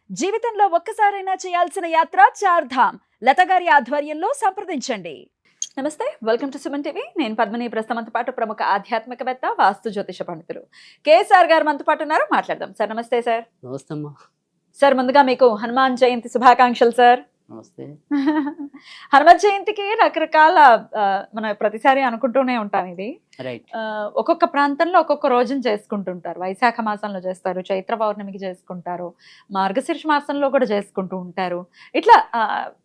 జీవితంలో ఒక్కసారైనా చేయాల్సిన యాత్ర చార్ధామ్ లత గారి ఆధ్వర్యంలో సంప్రదించండి. నమస్తే, వెల్కమ్ టు సుమన్ టీవీ. నేను పద్మిని. ప్రస్తుతంతో పాటు ప్రముఖ ఆధ్యాత్మికవేత్త, వాస్తు జ్యోతిష పండితులు కేఎస్ఆర్ గారు మనతో పాటు ఉన్నారు. మాట్లాడదాం. సార్ నమస్తే. సార్ నమస్తే అమ్మా. సార్ ముందుగా మీకు హనుమాన్ జయంతి శుభాకాంక్షలు. సార్ నమస్తే. హనుమత్ జయంతికి రకరకాల మనం ప్రతిసారి అనుకుంటూనే ఉంటాం. ఇది రైట్. ఒక్కొక్క ప్రాంతంలో ఒక్కొక్క రోజున చేసుకుంటుంటారు. వైశాఖ మాసంలో చేస్తారు, చైత్ర పౌర్ణమికి చేసుకుంటారు, మార్గశీర్ష మాసంలో కూడా చేసుకుంటూ ఉంటారు. ఇట్లా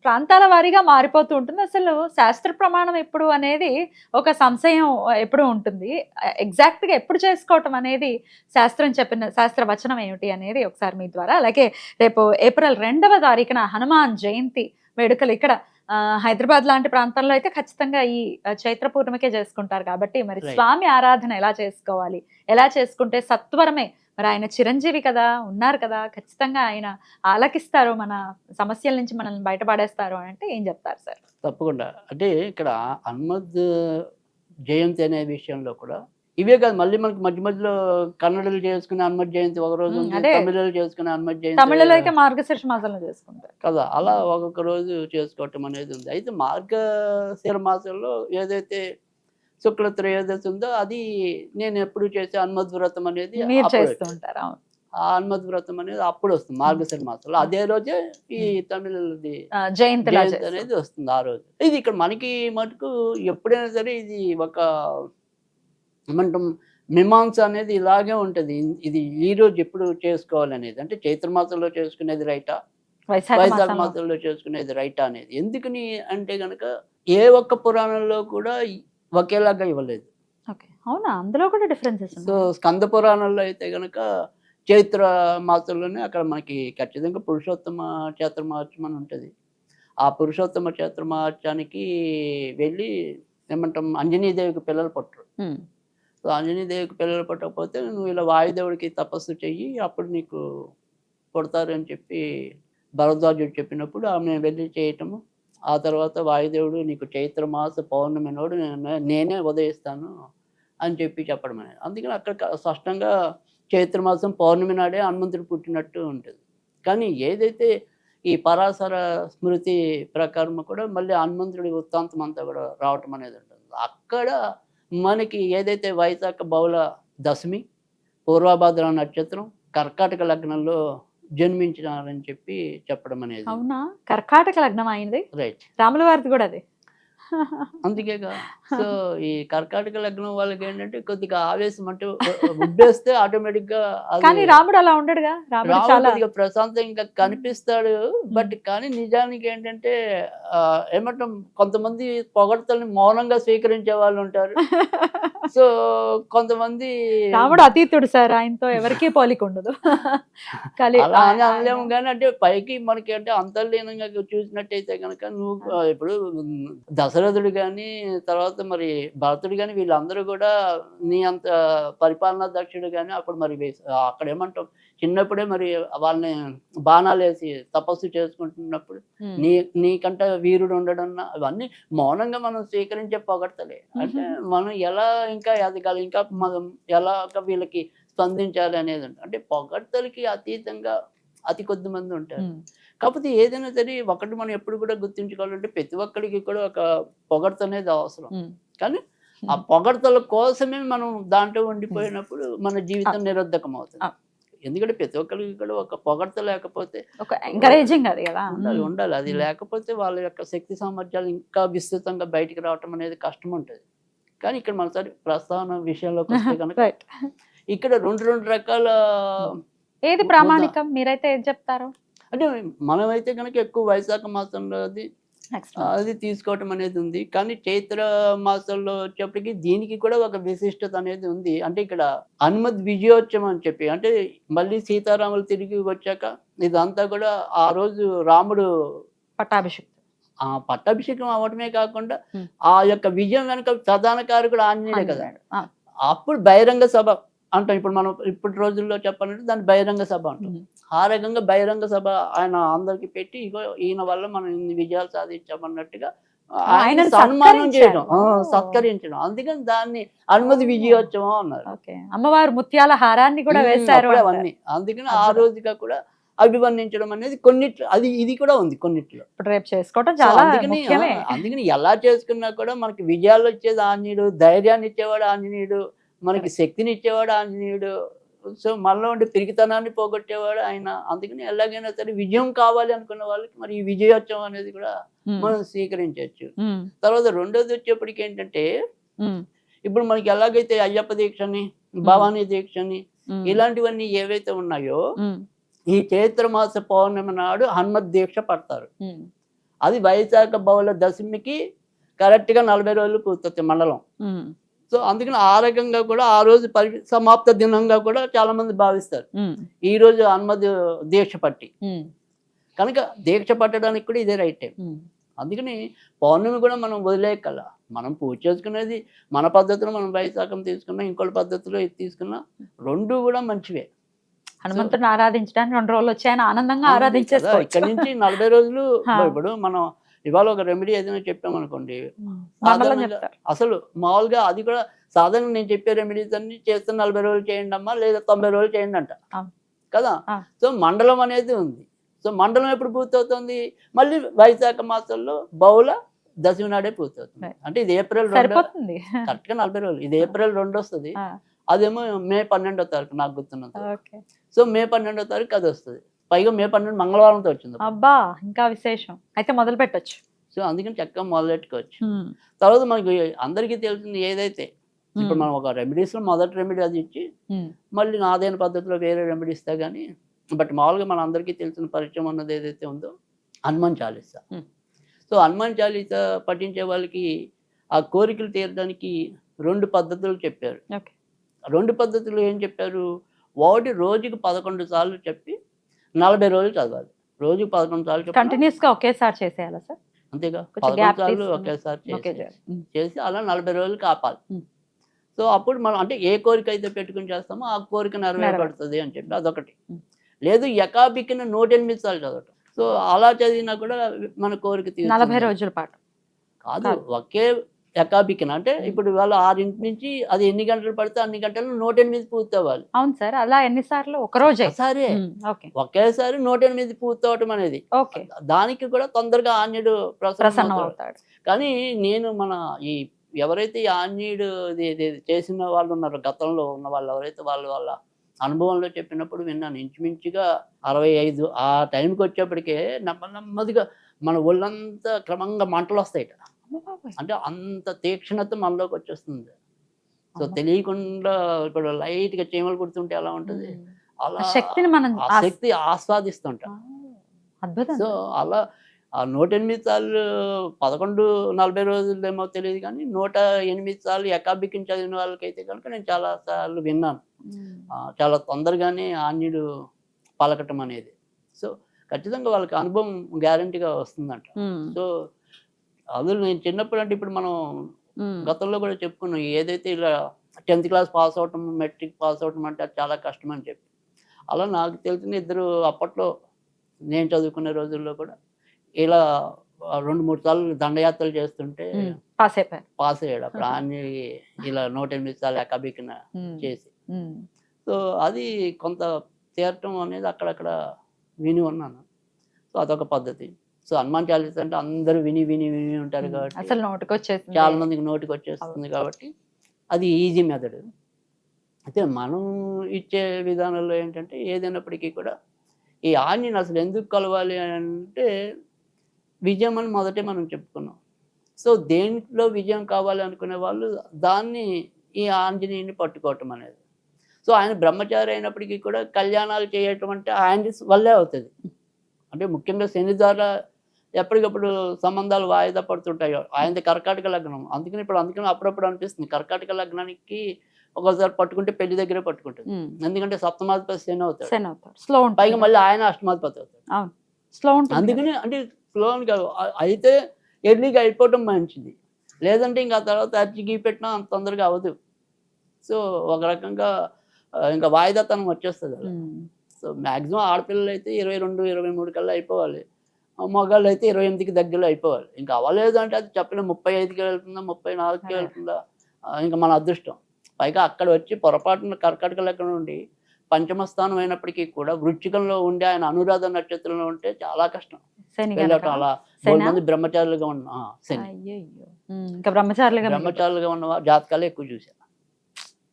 ప్రాంతాల వారీగా మారిపోతూ ఉంటుంది. అసలు శాస్త్ర ప్రమాణం ఎప్పుడు అనేది ఒక సంశయం ఎప్పుడు ఉంటుంది. ఎగ్జాక్ట్ గా ఎప్పుడు చేసుకోవటం అనేది శాస్త్రం చెప్పిన శాస్త్ర వచనం ఏమిటి అనేది ఒకసారి మీ ద్వారా, అలాగే రేపు ఏప్రిల్ 2వ తారీఖున హనుమాన్ జయంతి వేడుకలు ఇక్కడ హైదరాబాద్ లాంటి ప్రాంతాల్లో అయితే ఖచ్చితంగా ఈ చైత్ర పూర్ణిమకే చేసుకుంటారు. కాబట్టి మరి స్వామి ఆరాధన ఎలా చేసుకోవాలి, ఎలా చేసుకుంటే సత్వరమే, మరి ఆయన చిరంజీవి కదా, ఉన్నారు కదా, ఖచ్చితంగా ఆయన ఆలకిస్తారు, మన సమస్యల నుంచి మనల్ని బయటపడేస్తారు అని అంటే ఏం చెప్తారు సార్? తప్పకుండా. అంటే ఇక్కడ హనుమద్ జయంతి అనే విషయంలో కూడా ఇవే కాదు, మళ్ళీ మనకి మధ్య మధ్యలో కన్నడలు చేసుకునే హనుమత్ జయంతి ఒక రోజు, తమిళలు చేసుకునే హనుమత్ జయంతి, తమిళలో అయితే మార్గశీర్ష మాసంలో చేసుకుంటారు కదా. అలా ఒక్కొక్క రోజు చేసుకోవటం అనేది ఉంది. అయితే మార్గశిర మాసంలో ఏదైతే శుక్ల త్రయోదశి ఉందో అది నేను ఎప్పుడు చేసే హనుమద్ వ్రతం అనేది చేస్తుంటారు. ఆ హనుమద్ వ్రతం అనేది అప్పుడు వస్తుంది మార్గశిర మాసంలో. అదే రోజే ఈ తమిళది జయంతి అనేది వస్తుంది ఆ రోజు. ఇది ఇక్కడ మనకి మటుకు ఎప్పుడైనా సరే ఇది ఒక ఏమంటాం, మీమాంస అనేది ఇలాగే ఉంటుంది. ఇది ఈ రోజు ఎప్పుడు చేసుకోవాలనేది, అంటే చైత్రమాసంలో చేసుకునేది రైటా, వైశాఖ మాసంలో చేసుకునేది రైటా అనేది. ఎందుకని అంటే గనక ఏ ఒక్క పురాణంలో కూడా ఒకేలాగా ఇవ్వలేదు. అవునా? అందులో కూడా డిఫరెన్సెస్. సో స్కంద పురాణంలో అయితే గనక చైత్ర మాసంలోనే అక్కడ మనకి ఖచ్చితంగా పురుషోత్తమ క్షేత్రమహత్యం అని ఉంటుంది. ఆ పురుషోత్తమ క్షేత్రమహత్యానికి వెళ్ళి ఏమంటాం, అంజనీదేవికి పిల్లలు పుట్టరు. సో ఆంజనేయదేవికి పిల్లలు పట్టకపోతే నువ్వు ఇలా వాయుదేవుడికి తపస్సు చెయ్యి, అప్పుడు నీకు పుడతారు అని చెప్పి భరద్వాజుడు చెప్పినప్పుడు ఆమె వెళ్ళి చేయటము. ఆ తర్వాత వాయుదేవుడు నీకు చైత్రమాస పౌర్ణమి నాడు నేనే ఉదయిస్తాను అని చెప్పి చెప్పడం అనేది. అందుకని అక్కడ స్పష్టంగా చైత్రమాసం పౌర్ణమి నాడే హనుమంతుడు పుట్టినట్టు ఉంటుంది. కానీ ఏదైతే ఈ పరాశర స్మృతి ప్రకారం కూడా మళ్ళీ హనుమంతుడి వృత్తాంతం అంతా కూడా రావటం అనేది ఉంటుంది. అక్కడ మనకి ఏదైతే వైశాఖ బహుళ దశమి, పూర్వభాద్ర నక్షత్రం, కర్కాటక లగ్నంలో జన్మించినారని చెప్పి చెప్పడం అనేది. అవునా? కర్కాటక లగ్నం అయింది. రైట్. రాముల వారిది కూడా అదే. అందుకేగా. సో ఈ కర్కాటక లగ్నం వాళ్ళకి ఏంటంటే కొద్దిగా ఆవేశం, అంటే ఉబ్బేస్తే ఆటోమేటిక్ గా. కానీ రాముడు అలా ఉండడుగా. రాముడు ప్రశాంతంగా కనిపిస్తాడు. బట్ కానీ నిజానికి ఏంటంటే ఏమంటాం, కొంతమంది పొగడ్తల్ని మౌనంగా స్వీకరించే వాళ్ళు ఉంటారు. సో కొంతమంది రాముడు అతీతుడు సార్, ఆయనతో ఎవరికీ పోలిక ఉండదు. అలా అని అనలేము. కానీ అంటే పైకి మనకి అంటే అంతర్లీనంగా చూసినట్టయితే కనుక నువ్వు ఇప్పుడు దశరథుడు కానీ తర్వాత మరి భరతుడు కానీ వీళ్ళందరూ కూడా నీ అంత పరిపాలనా దక్షుడు కానీ అప్పుడు మరి అక్కడ ఏమంటాం, చిన్నప్పుడే మరి వాళ్ళని బాణాలు వేసి తపస్సు చేసుకుంటున్నప్పుడు నీకంట వీరుడు ఉండడం, అవన్నీ మౌనంగా మనం స్వీకరించే పొగడతలే. అంటే మనం ఎలా ఇంకా ఎదగాలి, ఇంకా మనం ఎలా వీళ్ళకి స్పందించాలి అనేది ఉంటుంది. అంటే పొగడ్తలకి అతీతంగా అతి కొద్ది మంది ఉంటారు. కాకపోతే ఏదైనా సరే ఒకటి మనం ఎప్పుడు కూడా గుర్తుంచుకోవాలంటే ప్రతి ఒక్కరికి కూడా ఒక పొగడ్త అనేది అవసరం. కానీ ఆ పొగడ్తల కోసమే మనం దాంట్లో ఉండిపోయినప్పుడు మన జీవితం నిరర్ధకం అవుతుంది. ఎందుకంటే ప్రతి ఒక్కరికి కూడా ఒక పొగడ్త లేకపోతే ఎంకరేజింగ్ అది కదా ఉండాలి. అది లేకపోతే వాళ్ళ యొక్క శక్తి సామర్థ్యాలు ఇంకా విస్తృతంగా బయటికి రావటం అనేది కష్టం ఉంటుంది. కానీ ఇక్కడ మనసారి ప్రస్థాన విషయంలోకి వస్తే కనుక ఇక్కడ రెండు రకాల. ఏది ప్రామాణికం మీరైతే ఏం చెప్తారు? అంటే మనమైతే కనుక ఎక్కువ వైశాఖ మాసంలో అది తీసుకోవటం అనేది ఉంది. కానీ చైత్ర మాసంలో వచ్చేప్పటికి దీనికి కూడా ఒక విశిష్టత అనేది ఉంది. అంటే ఇక్కడ హనుమద్ విజయోత్సవం అని చెప్పి, అంటే మళ్ళీ సీతారాములు తిరిగి వచ్చాక ఇదంతా కూడా ఆ రోజు రాముడు పట్టాభిషేకం అవ్వటమే కాకుండా ఆ యొక్క విజయం వెనక ప్రధాన కారకుడు ఆంజనేయుడే కదా. అప్పుడు బహిరంగ సభ అంటాం. ఇప్పుడు మనం ఇప్పటి రోజుల్లో చెప్పాలంటే దాన్ని బహిరంగ సభ అంటాం. ఆ రకంగా బహిరంగ సభ ఆయన అందరికి పెట్టి ఇగో ఈయన వల్ల మనం ఇన్ని విజయాలు సాధించామన్నట్టుగా ఆయన సన్మానం చేయడం, సత్కరించడం. అందుకని దాన్ని హనుమద్ విజయోత్సవం అన్నారు. అమ్మవారు ముత్యాల హారాన్ని కూడా వేశారు అవన్నీ. అందుకని ఆ రోజుగా కూడా అభివర్ణించడం అనేది కొన్నిట్లో అది ఇది కూడా ఉంది కొన్నిట్లో. ఇప్పుడు రేపు చేసుకోవటం సో చాలా అందుకని ముఖ్యమే. అందుకని ఎలా చేసుకున్నా కూడా మనకి విజయాలు వచ్చేది ఆంజనేయుడు, ధైర్యాన్ని ఇచ్చేవాడు ఆంజనేయుడు, మనకి శక్తిని ఇచ్చేవాడు ఆంజనేయుడు. సో మనలో ఉండే పిరికితనాన్ని పోగొట్టేవాడు ఆయన. అందుకని ఎలాగైనా సరే విజయం కావాలి అనుకున్న వాళ్ళకి మరి ఈ విజయోత్సవం అనేది కూడా మనం స్వీకరించవచ్చు. తర్వాత రెండోది వచ్చేప్పటికి ఏంటంటే ఇప్పుడు మనకి ఎలాగైతే అయ్యప్ప దీక్షని, భవానీ దీక్షని ఇలాంటివన్నీ ఏవైతే ఉన్నాయో ఈ చైత్ర మాస పౌర్ణమి నాడు హనుమత్ దీక్ష పడతారు. అది వైశాఖ బహుళ దశమికి కరెక్ట్గా 40 రోజులు పూర్తవుతాయి మండలం. సో అందుకని ఆ రకంగా కూడా ఆ రోజు సమాప్త దినంగా కూడా చాలా మంది భావిస్తారు ఈ రోజు హనుమత్ దీక్ష పట్టి. కనుక దీక్ష పట్టడానికి కూడా ఇదే రైట్ టైం. అందుకని పౌర్ణమి కూడా మనం వదిలేయగల, మనం పూజ చేసుకునేది మన పద్ధతిలో మనం వైశాఖం తీసుకున్నా, ఇంకోటి పద్ధతిలో ఇది తీసుకున్నా రెండు కూడా మంచివే. హనుమంతుడిని ఆరాధించడానికి 2 రోజులు వచ్చాయని ఆనందంగా ఆరాధించేస్తారు. ఇక్కడ నుంచి 40 రోజులు ఇప్పుడు మనం ఇవాళ ఒక రెమెడీ ఏదైనా చెప్పామనుకోండి, అసలు మామూలుగా అది కూడా సాధారణ నేను చెప్పే రెమెడీస్ అన్ని చేస్తే 40 రోజులు చేయండి అమ్మా, లేదా 90 రోజులు చేయండి అంట కదా. సో మండలం అనేది ఉంది. సో మండలం ఎప్పుడు పూర్తవుతుంది? మళ్ళీ వైశాఖ మాసంలో బహుళ దశమి నాడే పూర్తవుతుంది. అంటే ఇది ఏప్రిల్ 2 కరెక్ట్గా 40 రోజులు. ఇది ఏప్రిల్ 2 వస్తుంది, అదేమో మే 12వ తారీఖు నాకు గుర్తున్నంత. సో మే 12వ తారీఖు అది వస్తుంది. పైగా మే 12 మంగళవారంతో వచ్చింది. అబ్బా ఇంకా విశేషం, అయితే మొదలు పెట్టచ్చు. సో అందుకని చక్కగా మొదలెట్టుకోవచ్చు. తర్వాత మనకి అందరికీ తెలిసింది ఏదైతే ఇప్పుడు మనం ఒక రెమెడీస్లో మొదటి రెమెడీ అది ఇచ్చి మళ్ళీ నాదైన పద్ధతిలో వేరే రెమెడీ ఇస్తా కానీ, బట్ మామూలుగా మన అందరికీ తెలిసిన పరిచయం అన్నది ఏదైతే ఉందో హనుమాన్ చాలీసా. సో హనుమాన్ చాలీసా పఠించే వాళ్ళకి ఆ కోరికలు తీరడానికి 2 పద్ధతులు చెప్పారు. 2 పద్ధతులు ఏం చెప్పారు? ఒకటి రోజుకి 11 సార్లు చెప్పి 40 రోజులు చదవాలి. రోజుకి 11 సార్లు కంటిన్యూస్ గా ఒకేసారి చేసేయాలా సార్? అంతేగా, 11 సార్లు ఒకేసారి చేసి అలా 40 రోజులు కాపాలి. సో అప్పుడు మనం అంటే ఏ కోరిక అయితే పెట్టుకుని చేస్తామో ఆ కోరిక నెరవేరబడుతుంది అని చెప్పి అదొకటి. లేదు ఎకాబిక్కిన 108 సార్లు చదవటం. సో అలా చదివినా కూడా మన కోరిక 40 రోజుల పాటు కాదు, ఒకే ఎకాబిక్కిన అంటే ఇప్పుడు ఇవాళ 6 నుంచి అది ఎన్ని గంటలు పడితే అన్ని గంటలు 108 పూర్తి అవ్వాలి. అవును సార్, అలా ఎన్నిసార్లు? ఒక రోజే సరే, ఒకేసారి 108 పూర్తి అవటం అనేది దానికి కూడా తొందరగా ఆంజనేయుడు ప్రసన్నం అవుతాడు. కానీ నేను మన ఈ ఎవరైతే ఈ ఆంజనేయుడు చేసిన వాళ్ళు ఉన్నారో, గతంలో ఉన్న వాళ్ళు ఎవరైతే వాళ్ళ అనుభవంలో చెప్పినప్పుడు విన్నాను. ఇంచుమించుగా 65 ఆ టైంకి వచ్చేప్పటికే నెమ్మదిగా మన ఒళ్ళంతా క్రమంగా మంటలు వస్తాయి. అంటే అంత తీక్షణత మనలోకి వచ్చేస్తుంది. సో తెలియకుండా ఇప్పుడు లైట్గా చీమలు కుడుతుంటే ఎలా ఉంటుంది, అలా శక్తిని మనం శక్తి ఆస్వాదిస్తుంటాం. సో అలా ఆ 108 సార్లు 11-40 రోజులు ఏమో తెలియదు కానీ 108 సార్లు ఎకాబిక్కిని చదివిన వాళ్ళకైతే కనుక నేను చాలా సార్లు విన్నాను. చాలా తొందరగానే ఆంజనేయుడు పలకటం అనేది. సో ఖచ్చితంగా వాళ్ళకి అనుభవం గ్యారంటీగా వస్తుందంట. సో అందులో నేను చిన్నప్పుడు అంటే ఇప్పుడు మనం గతంలో కూడా చెప్పుకున్నాం, ఏదైతే ఇలా 10th క్లాస్ పాస్ అవటం, మెట్రిక్ పాస్ అవటం అంటే అది చాలా కష్టం అని చెప్పి, అలా నాకు తెలిసిన 2 అప్పట్లో నేను చదువుకునే రోజుల్లో కూడా ఇలా 2-3 సార్లు దండయాత్రలు చేస్తుంటే పాస్ అయ్యాడు. అప్పుడు ఆంజనేయ ఇలా 108 సార్లు ఎకాబిక్కిన చేసి. సో అది కొంత తీరటం అనేది అక్కడక్కడ విని ఉన్నాను. సో అదొక పద్ధతి. సో హనుమాన్ చాలీసా అంటే అందరూ విని ఉంటారు కాబట్టి అసలు నోటికి వచ్చేస్తుంది, చాలా మందికి నోటికి వచ్చేస్తుంది కాబట్టి అది ఈజీ మెథడ్. అయితే మనం ఇచ్చే విధానంలో ఏంటంటే ఏదైనప్పటికీ కూడా ఈ ఆంజనేయుని అసలు ఎందుకు కలవాలి అంటే విజయం అని మొదటే మనం చెప్పుకున్నాం. సో దేంట్లో విజయం కావాలి అనుకునే వాళ్ళు దాన్ని ఈ ఆంజనేయుని పట్టుకోవటం అనేది. సో ఆయన బ్రహ్మచారి అయినప్పటికీ కూడా కళ్యాణాలు చేయటం అంటే ఆయన వల్లే అవుతుంది. అంటే ముఖ్యంగా శని ద్వారా ఎప్పటికప్పుడు సంబంధాలు వాయిదా పడుతుంటాయి. ఆయనది కర్కాటక లగ్నం. అందుకని అప్పుడప్పుడు అనిపిస్తుంది కర్కాటక లగ్నానికి ఒకసారి పట్టుకుంటే పెళ్లి దగ్గరే పట్టుకుంటుంది. ఎందుకంటే సప్తమాధిపతి శని అవుతాడు, పైగా మళ్ళీ ఆయన అష్టమాధిపతి అవుతాడు. అందుకని అంటే స్లో అని కాదు, అయితే ఎర్లీగా అయిపోవటం మంచిది. లేదంటే ఇంకా ఆ తర్వాత అర్జీ పెట్టినా అంత తొందరగా అవ్వదు. సో ఒక రకంగా ఇంకా వాయిదాతనం వచ్చేస్తుంది అలా. సో మ్యాక్సిమం ఆడపిల్లలు అయితే 22-23 కల్లా అయిపోవాలి, మగాళ్ళు అయితే 28కి దగ్గరలో అయిపోవాలి. ఇంకా అవ్వలేదు అంటే అది చెప్పలేం, 35కి వెళ్తుందా 34కి వెళ్తుందా ఇంకా మన అదృష్టం. పైగా అక్కడ వచ్చి పొరపాటున కర్కాటక లెక్క నుండి పంచమ స్థానం అయినప్పటికీ కూడా వృశ్చికంలో ఉండి ఆయన అనురాధ నక్షత్రంలో ఉంటే చాలా కష్టం శని వెళ్ళటం. గనక? అలా శనా? 3 మంది బ్రహ్మచారులుగా ఉన్న శని అయ్యయ్యో. ఇంకా బ్రహ్మచారులుగా బ్రహ్మచారులుగా ఉన్న జాతకాలే ఎక్కువ చూశాను.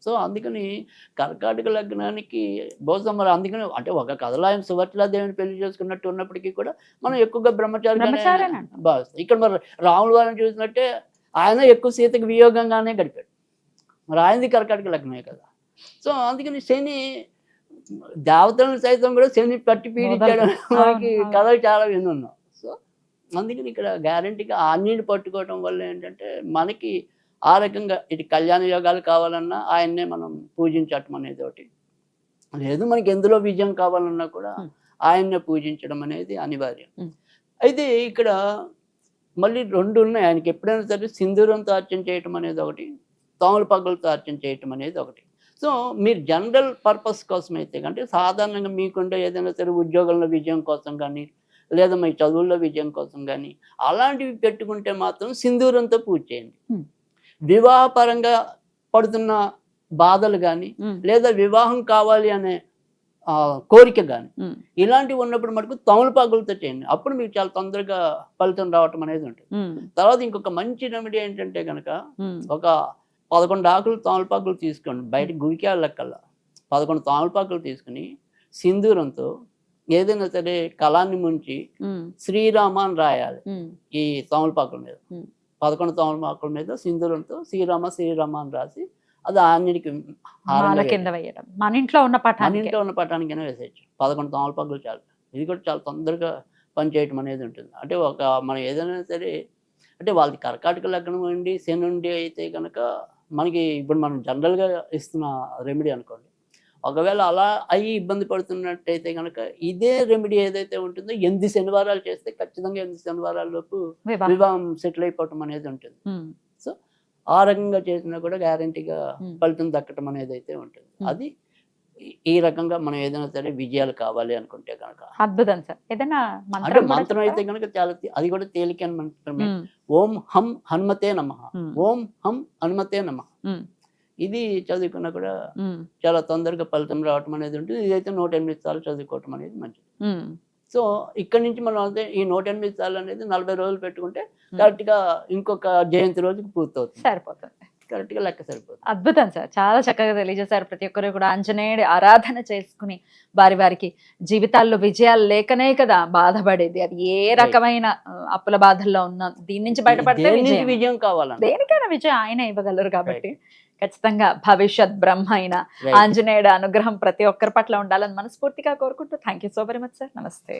సో అందుకని కర్కాటక లగ్నానికి బహుశా మరి అందుకని అంటే ఒక కథలో ఆయన సువర్చలాదేవిని పెళ్లి చేసుకున్నట్టు ఉన్నప్పటికీ కూడా మనం ఎక్కువగా బ్రహ్మచారిగానే బ్రహ్మచారేనా అంటాం. భావిస్తాం. ఇక్కడ మరి రాముల వారిని చూసినట్టే ఆయన ఎక్కువ సీతకి వియోగంగానే గడిపాడు. మరి ఆయనది కర్కాటక లగ్నమే కదా. సో అందుకని శని దేవతలను సైతం కూడా శని పట్టి పీడించాడు మనకి అవును. కథలు చాలా వినున్నాం. సో అందుకని ఇక్కడ గ్యారంటీగా ఆంజనేయుని పట్టుకోవడం వల్ల ఏంటంటే మనకి ఆ రకంగా ఇటు కళ్యాణ యోగాలు కావాలన్నా ఆయన్నే మనం పూజించటం అనేది ఒకటి. లేదు మనకి ఎందులో విజయం కావాలన్నా కూడా ఆయన్నే పూజించడం అనేది అనివార్యం. అయితే ఇక్కడ మళ్ళీ 2 ఉన్నాయి. ఆయనకి ఎప్పుడైనా సరే సింధూరంతో అర్చన చేయటం అనేది ఒకటి, తమలపాకులతో అర్చన చేయటం అనేది ఒకటి. సో మీరు జనరల్ పర్పస్ కోసం అయితే అంటే సాధారణంగా మీకుండే ఏదైనా సరే ఉద్యోగంలో విజయం కోసం కానీ లేదా మీ చదువుల్లో విజయం కోసం కానీ అలాంటివి పెట్టుకుంటే మాత్రం సింధూరంతో పూజ చేయండి. వివాహపరంగా పడుతున్న బాధలు కానీ లేదా వివాహం కావాలి అనే కోరిక కానీ ఇలాంటివి ఉన్నప్పుడు మటుకు తమలపాకులతో చేయండి. అప్పుడు మీకు చాలా తొందరగా ఫలితం రావటం అనేది ఉంటుంది. తర్వాత ఇంకొక మంచి రెమెడీ ఏంటంటే కనుక ఒక 11 ఆకులు తమలపాకులు తీసుకోండి. బయట గురికి వెళ్ళక్కల్లా 11 తమలపాకులు తీసుకుని సింధూరంతో ఏదైనా సరే కళాన్ని ముంచి శ్రీరామ అని రాయాలి. ఈ తమలపాకుల మీద 11 తమలపాకుల మీద సింధూరంతో శ్రీరామ శ్రీరామ అని రాసి అది ఆంజనేయునికి మాల కింద వేయడం. మన ఇంట్లో ఉన్న పటానికైనా వేసేయచ్చు. 11 తమలపాకులు చాలు. ఇది కూడా చాలా తొందరగా పనిచేయటం అనేది ఉంటుంది. అంటే ఒక మనం ఏదైనా సరే అంటే వాళ్ళది కర్కాటక లగ్నం ఉండి శని ఉండి అయితే కనుక మనకి ఇప్పుడు మనం జనరల్గా ఇస్తున్న రెమెడీ అనుకోండి. ఒకవేళ అలా అయ్యి ఇబ్బంది పడుతున్నట్టయితే కనుక ఇదే రెమెడీ ఏదైతే ఉంటుందో 8 శనివారాలు చేస్తే ఖచ్చితంగా 8 శనివారాల లోపు వివాహం సెటిల్ అయిపోవటం అనేది ఉంటుంది. సో ఆ రకంగా చేసినా కూడా గ్యారంటీగా ఫలితం దక్కటం అనేది అయితే ఉంటుంది. అది ఈ రకంగా మనం ఏదైనా సరే విజయాలు కావాలి అనుకుంటే కనుక అద్భుతం సార్. ఏదైనా అంటే మంత్రం అయితే కనుక చాలా అది కూడా తేలికైన మంత్రమే. ఓం హం హనుమతే నమః, ఓం హం హనుమతే నమః. ఇది చదువుకున్నా కూడా చాలా తొందరగా ఫలితం రావటం అనేది ఉంటుంది. ఇదైతే 108 సార్లు చదువుకోవటం అనేది మంచిది. సో ఇక్కడ నుంచి మనం అయితే ఈ 108 సార్లు అనేది 40 రోజులు పెట్టుకుంటే కరెక్ట్గా ఇంకొక జయంతి రోజుకి పూర్తవుతుంది. సరిపోతుంది. కరెక్ట్గా లెక్క సరిపోతుంది. అద్భుతం సార్. చాలా చక్కగా తెలియజేశారు. ప్రతి ఒక్కరు కూడా ఆంజనేయుడి ఆరాధన చేసుకుని వారికి జీవితాల్లో విజయాలు లేకనే కదా బాధపడేది. అది ఏ రకమైన అప్పుల బాధల్లో ఉన్నా దీని నుంచి బయటపడితే విజయం కావాలని దేనికైనా విజయం ఆయన ఇవ్వగలరు. కాబట్టి ఖచ్చితంగా భవిష్యత్ బ్రహ్మ అయిన ఆంజనేయుడి అనుగ్రహం ప్రతి ఒక్కరి పట్ల ఉండాలని మనస్ఫూర్తిగా కోరుకుంటూ thank you so very much sir. నమస్తే.